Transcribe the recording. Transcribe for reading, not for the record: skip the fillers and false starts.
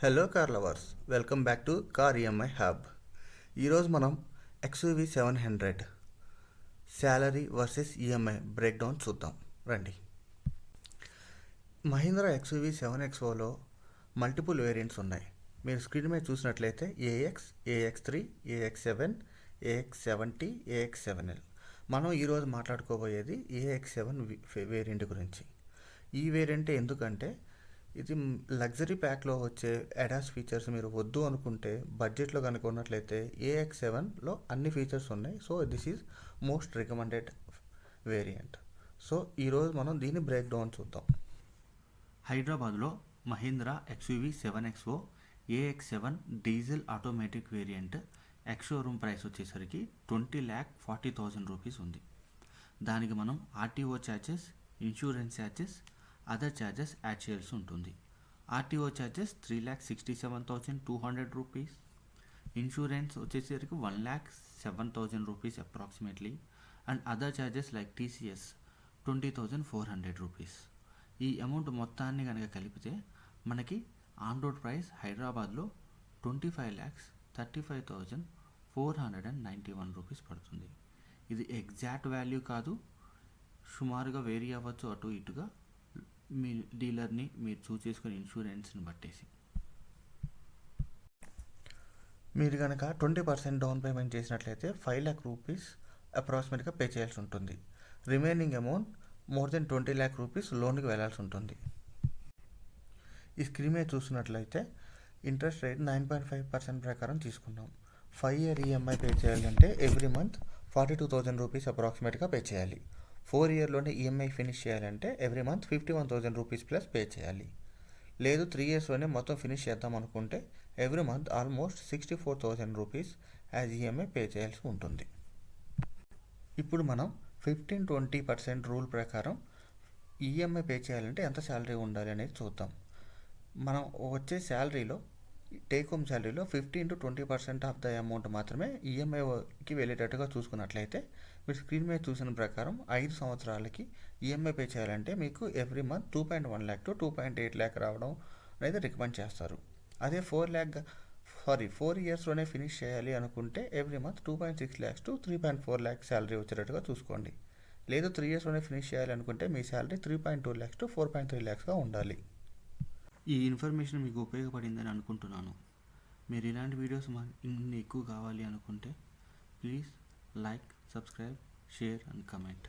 Hello car lovers, welcome back to car EMI hub. ఈరోజు మనం XUV 700 salary versus EMI break down చూద్దాం రండి. Mahindra XUV 7XOలో multiple variants ఉన్నాయి. మీరు స్క్రీన్ మీద చూసినట్లయితే AX, AX3, AX7, AX70, AX7L. మనం ఈరోజు మాట్లాడుకోబోయేది AX7 వేరియంట్ గురించి. ఈ వేరియంట్ ఎందుకంటే ఇది లగ్జరీ ప్యాక్లో వచ్చే అడాస్ ఫీచర్స్ మీరు వద్దు అనుకుంటే బడ్జెట్లో కనుక ఉన్నట్లయితే AX7లో అన్ని ఫీచర్స్ ఉన్నాయి. So this is most recommended variant. So ఈరోజు మనం దీని బ్రేక్ డౌన్ చూద్దాం. హైదరాబాద్లో Mahindra XUV 7XO AX7 diesel automatic variant ex showroom price వచ్చేసరికి 20,40,000 రూపీస్ ఉంది. దానికి మనం RTO charges, insurance charges, other charges add చేయాల్సి ఉంటుంది. RTO ఛార్జెస్ 3,67,200 రూపీస్, ఇన్సూరెన్స్ వచ్చేసరికి 1,07,000 rupees approximately, and other charges like TCS 20,400 rupees. ఈ అమౌంట్ మొత్తాన్ని కనుక కలిపితే మనకి ఆన్ రోడ్ ప్రైస్ హైదరాబాద్లో 25,35,491 రూపీస్ పడుతుంది. ఇది ఎగ్జాక్ట్ వాల్యూ కాదు, సుమారుగా వేరీ అవ్వచ్చు అటు ఇటుగా, మీ డీలర్ని మీరు చూస్ చేసుకుని ఇన్సూరెన్స్ని బట్టేసి. మీరు కనుక 20% డౌన్ పేమెంట్ చేసినట్లయితే 5 lakh రూపీస్ అప్రాక్సిమేట్గా పే చేయాల్సి ఉంటుంది. Remaining amount more than 20 lakh rupees లోన్కి వెళ్ళాల్సి ఉంటుంది. ఈ స్క్రీన్ మీద చూస్తున్నట్లయితే ఇంట్రెస్ట్ రేట్ 9.5% ప్రకారం తీసుకున్నాం. 5 year ఈఎంఐ పే చేయాలంటే ఎవ్రీ మంత్ 42,000 రూపీస్ అప్రాక్సిమేట్గా పే చేయాలి. 4 yearలోనే ఈఎంఐ ఫినిష్ చేయాలంటే every month 51,000 rupees plus pay చేయాలి. లేదు 3 yearsలోనే మొత్తం ఫినిష్ చేద్దాం అనుకుంటే every month almost 64,000 rupees as EMI pay చేయాల్సి ఉంటుంది. ఇప్పుడు మనం 15-20% రూల్ ప్రకారం ఈఎంఐ పే చేయాలంటే ఎంత శాలరీ ఉండాలి అనేది చూద్దాం. మనం వచ్చే శాలరీలో, టేక్ హోమ్ శాలరీలో 15-20% ఆఫ్ ద అమౌంట్ మాత్రమే ఈఎంఐకి వెళ్ళేటట్టుగా చూసుకున్నట్లయితే మీరు స్క్రీన్ మీద చూసిన ప్రకారం 5 సంవత్సరాలకి ఈఎంఐ పే చేయాలంటే మీకు every month 2.1 lakh to 2.8 lakh రావడం అనేది రికమెండ్ చేస్తారు. అదే 4 yearsలోనే ఫినిష్ చేయాలి అనుకుంటే every month 2.6 lakhs to 3.4 lakhs salary వచ్చేటట్టుగా చూసుకోండి. లేదు 3 yearsలోనే ఫినిష్ చేయాలి అనుకుంటే మీ శాలరీ 3.2 lakhs to 4.3 lakhsగా ఉండాలి. ఈ ఇన్ఫర్మేషన్ మీకు ఉపయోగపడిందని అనుకుంటున్నాను. మీరు ఇలాంటి వీడియోస్ ఇన్ని ఎక్కువ కావాలి అనుకుంటే please like, subscribe, share and comment.